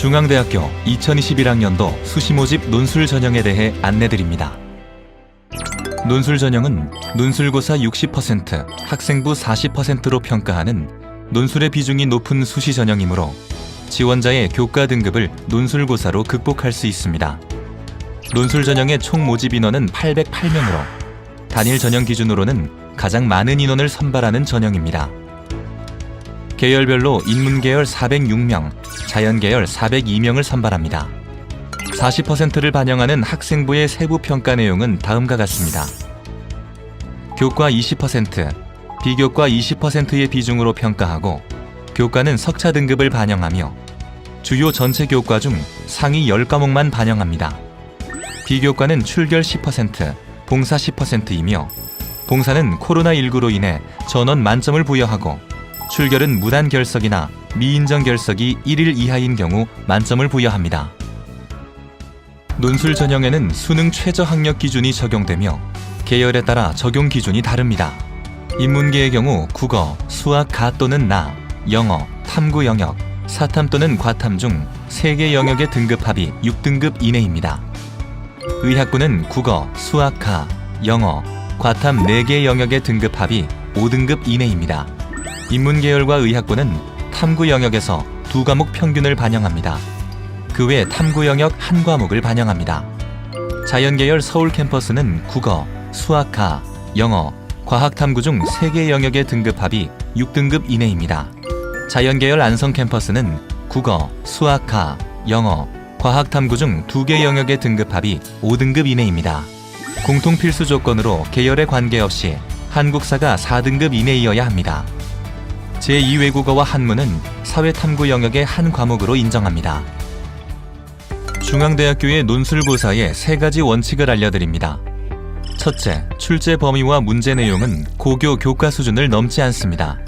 중앙대학교 2021학년도 수시 모집 논술 전형에 대해 안내드립니다. 논술 전형은 논술고사 60%, 학생부 40%로 평가하는 논술의 비중이 높은 수시 전형이므로 지원자의 교과 등급을 논술고사로 극복할 수 있습니다. 논술 전형의 총 모집 인원은 808명으로 단일 전형 기준으로는 가장 많은 인원을 선발하는 전형입니다. 계열별로 인문계열 406명, 자연계열 402명을 선발합니다. 40%를 반영하는 학생부의 세부 평가 내용은 다음과 같습니다. 교과 20%, 비교과 20%의 비중으로 평가하고 교과는 석차 등급을 반영하며 주요 전체 교과 중 상위 10과목만 반영합니다. 비교과는 출결 10%, 봉사 10%이며 봉사는 코로나19로 인해 전원 만점을 부여하고 출결은 무단 결석이나 미인정 결석이 1일 이하인 경우 만점을 부여합니다. 논술 전형에는 수능 최저 학력 기준이 적용되며 계열에 따라 적용 기준이 다릅니다. 인문계의 경우 국어, 수학 가 또는 나, 영어, 탐구 영역, 사탐 또는 과탐 중 3개 영역의 등급 합이 6등급 이내입니다. 의학부는 국어, 수학 가, 영어, 과탐 4개 영역의 등급 합이 5등급 이내입니다. 인문계열과 의학부는 탐구 영역에서 2과목 평균을 반영합니다. 그 외 탐구 영역 1과목을 반영합니다. 자연계열 서울 캠퍼스는 국어, 수학가, 영어, 과학탐구 중 3개 영역의 등급합이 6등급 이내입니다. 자연계열 안성 캠퍼스는 국어, 수학가, 영어, 과학탐구 중 2개 영역의 등급합이 5등급 이내입니다. 공통 필수 조건으로 계열에 관계없이 한국사가 4등급 이내이어야 합니다. 제2외국어와 한문은 사회탐구 영역의 한 과목으로 인정합니다. 중앙대학교의 논술고사의 3가지 원칙을 알려드립니다. 첫째, 출제 범위와 문제 내용은 고교 교과 수준을 넘지 않습니다.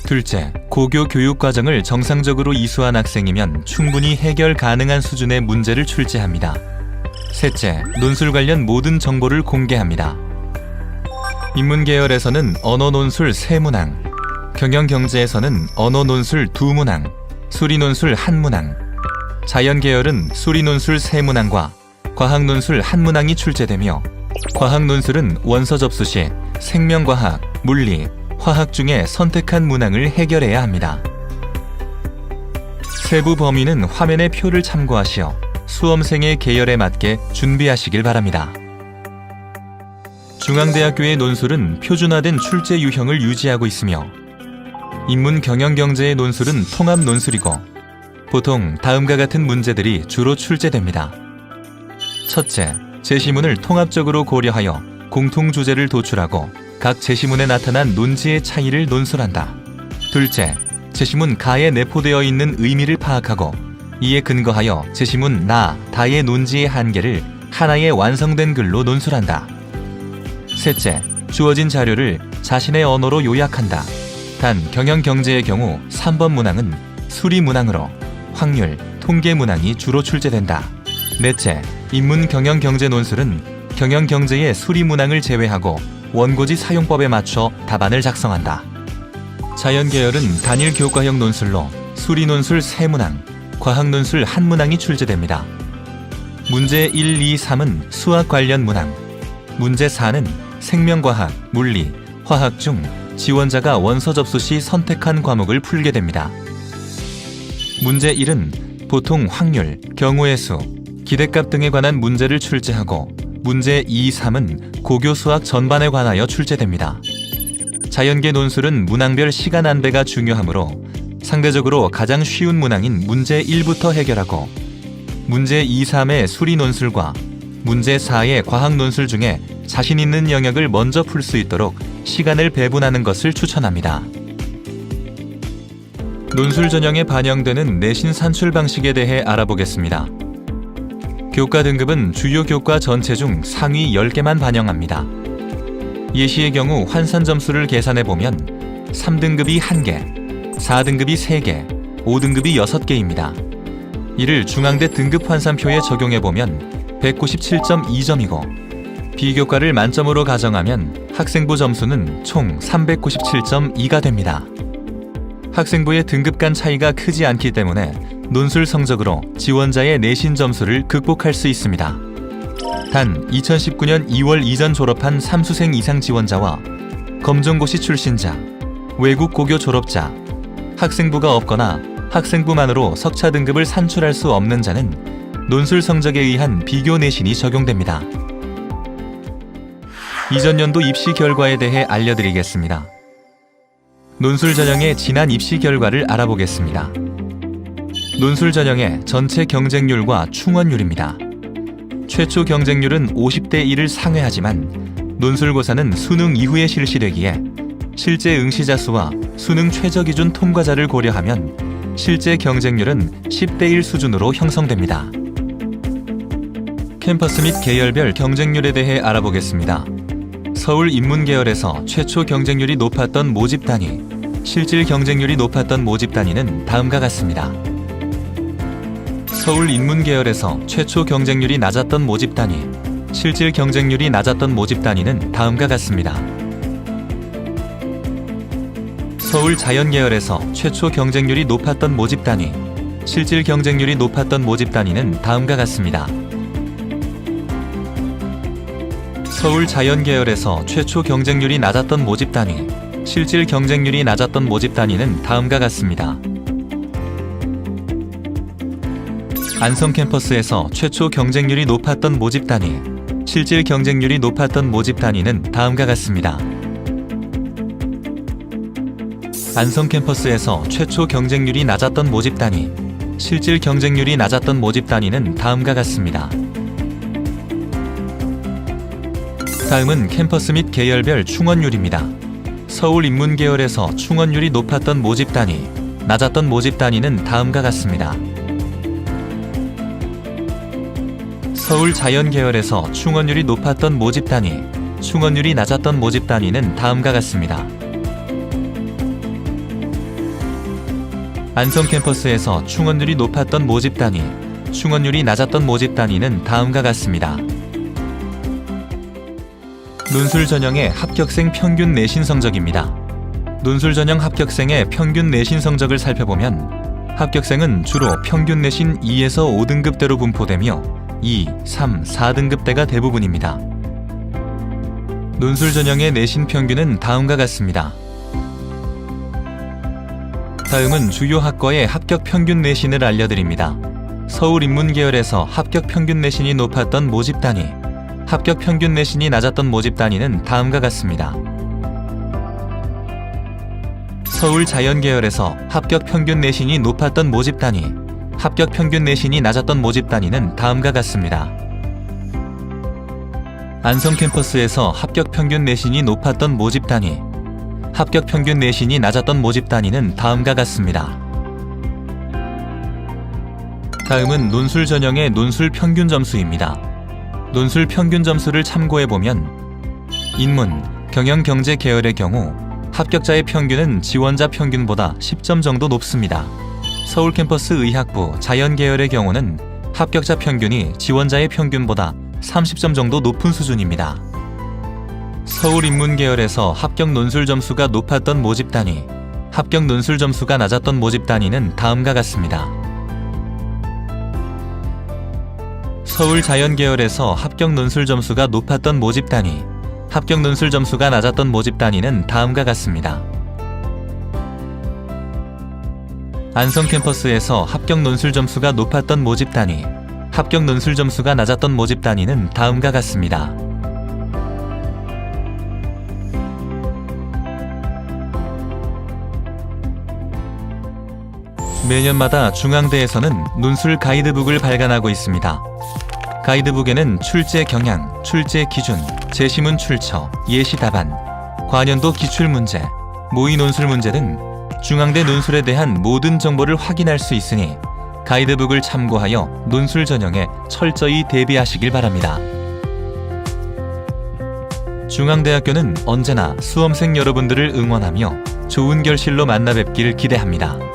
둘째, 고교 교육과정을 정상적으로 이수한 학생이면 충분히 해결 가능한 수준의 문제를 출제합니다. 셋째, 논술 관련 모든 정보를 공개합니다. 인문계열에서는 언어논술 3문항, 경영경제에서는 언어논술 2문항, 수리논술 1문항, 자연계열은 수리논술 3문항과 과학논술 1문항이 출제되며 과학논술은 원서 접수 시 생명과학, 물리, 화학 중에 선택한 문항을 해결해야 합니다. 세부 범위는 화면의 표를 참고하시어 수험생의 계열에 맞게 준비하시길 바랍니다. 중앙대학교의 논술은 표준화된 출제 유형을 유지하고 있으며 인문 경영경제의 논술은 통합 논술이고 보통 다음과 같은 문제들이 주로 출제됩니다. 첫째, 제시문을 통합적으로 고려하여 공통 주제를 도출하고 각 제시문에 나타난 논지의 차이를 논술한다. 둘째, 제시문 가에 내포되어 있는 의미를 파악하고 이에 근거하여 제시문 나, 다의 논지의 한계를 하나의 완성된 글로 논술한다. 셋째, 주어진 자료를 자신의 언어로 요약한다. 단 경영경제의 경우 3번 문항은 수리 문항으로 확률, 통계 문항이 주로 출제된다. 넷째, 인문 경영경제 논술은 경영경제의 수리 문항을 제외하고 원고지 사용법에 맞춰 답안을 작성한다. 자연계열은 단일 교과형 논술로 수리 논술 3문항, 과학 논술 1문항이 출제됩니다. 문제 1, 2, 3은 수학 관련 문항, 문제 4는 생명과학, 물리, 화학 중 지원자가 원서 접수 시 선택한 과목을 풀게 됩니다. 문제 1은 보통 확률, 경우의 수, 기대값 등에 관한 문제를 출제하고 문제 2, 3은 고교 수학 전반에 관하여 출제됩니다. 자연계 논술은 문항별 시간 안배가 중요하므로 상대적으로 가장 쉬운 문항인 문제 1부터 해결하고 문제 2, 3의 수리 논술과 문제 4의 과학 논술 중에 자신 있는 영역을 먼저 풀 수 있도록 시간을 배분하는 것을 추천합니다. 논술 전형에 반영되는 내신 산출 방식에 대해 알아보겠습니다. 교과 등급은 주요 교과 전체 중 상위 10개만 반영합니다. 예시의 경우 환산 점수를 계산해보면 3등급이 1개, 4등급이 3개, 5등급이 6개입니다. 이를 중앙대 등급 환산표에 적용해보면 197.2점이고 비교과를 만점으로 가정하면 학생부 점수는 총 397.2가 됩니다. 학생부의 등급 간 차이가 크지 않기 때문에 논술 성적으로 지원자의 내신 점수를 극복할 수 있습니다. 단 2019년 2월 이전 졸업한 삼수생 이상 지원자와 검정고시 출신자, 외국 고교 졸업자, 학생부가 없거나 학생부만으로 석차 등급을 산출할 수 없는 자는 논술 성적에 의한 비교 내신이 적용됩니다. 이전 연도 입시 결과에 대해 알려드리겠습니다. 논술 전형의 지난 입시 결과를 알아보겠습니다. 논술 전형의 전체 경쟁률과 충원율입니다. 최초 경쟁률은 50대 1을 상회하지만 논술고사는 수능 이후에 실시되기에 실제 응시자 수와 수능 최저기준 통과자를 고려하면 실제 경쟁률은 10대 1 수준으로 형성됩니다. 캠퍼스 및 계열별 경쟁률에 대해 알아보겠습니다. 서울 인문계열에서 최초 경쟁률이 높았던 모집 단위, 실질 경쟁률이 높았던 모집 단위는 다음과 같습니다. 서울 인문계열에서 최초 경쟁률이 낮았던 모집 단위, 실질 경쟁률이 낮았던 모집 단위는 다음과 같습니다. 서울 자연계열에서 최초 경쟁률이 높았던 모집 단위, 실질 경쟁률이 높았던 모집 단위는 다음과 같습니다. 서울 자연계열에서 최초 경쟁률이 낮았던 모집 단위, 실질 경쟁률이 낮았던 모집 단위는 다음과 같습니다. 안성 캠퍼스에서 최초 경쟁률이 높았던 모집 단위, 실질 경쟁률이 높았던 모집 단위는 다음과 같습니다. 안성 캠퍼스에서 최초 경쟁률이 낮았던 모집 단위, 실질 경쟁률이 낮았던 모집 단위는 다음과 같습니다. 다음은 캠퍼스 및 계열별 충원율입니다. 서울 인문계열에서 충원율이 높았던 모집 단위, 낮았던 모집 단위는 다음과 같습니다. 서울 자연계열에서 충원율이 높았던 모집 단위, 충원율이 낮았던 모집 단위는 다음과 같습니다. 안성 캠퍼스에서 충원율이 높았던 모집 단위, 충원율이 낮았던 모집 단위는 다음과 같습니다. 논술 전형의 합격생 평균 내신 성적입니다. 논술 전형 합격생의 평균 내신 성적을 살펴보면 합격생은 주로 평균 내신 2에서 5등급대로 분포되며 2, 3, 4등급대가 대부분입니다. 논술 전형의 내신 평균은 다음과 같습니다. 다음은 주요 학과의 합격 평균 내신을 알려드립니다. 서울 인문계열에서 합격 평균 내신이 높았던 모집 단위, 합격 평균 내신이 낮았던 모집 단위는 다음과 같습니다. 서울 자연계열에서 합격 평균 내신이 높았던 모집 단위, 합격 평균 내신이 낮았던 모집 단위는 다음과 같습니다. 안성 캠퍼스에서 합격 평균 내신이 높았던 모집 단위, 합격 평균 내신이 낮았던 모집 단위는 다음과 같습니다. 다음은 논술 전형의 논술 평균 점수입니다. 논술 평균 점수를 참고해보면 인문, 경영, 경제 계열의 경우 합격자의 평균은 지원자 평균보다 10점 정도 높습니다. 서울 캠퍼스 의학부, 자연 계열의 경우는 합격자 평균이 지원자의 평균보다 30점 정도 높은 수준입니다. 서울 인문 계열에서 합격 논술 점수가 높았던 모집 단위, 합격 논술 점수가 낮았던 모집 단위는 다음과 같습니다. 서울 자연 계열에서 합격 논술 점수가 높았던 모집 단위, 합격 논술 점수가 낮았던 모집 단위는 다음과 같습니다. 안성 캠퍼스에서 합격 논술 점수가 높았던 모집 단위, 합격 논술 점수가 낮았던 모집 단위는 다음과 같습니다. 매년마다 중앙대에서는 논술 가이드북을 발간하고 있습니다. 가이드북에는 출제 경향, 출제 기준, 제시문 출처, 예시 답안, 과년도 기출문제, 모의 논술 문제 등 중앙대 논술에 대한 모든 정보를 확인할 수 있으니 가이드북을 참고하여 논술 전형에 철저히 대비하시길 바랍니다. 중앙대학교는 언제나 수험생 여러분들을 응원하며 좋은 결실로 만나 뵙길 기대합니다.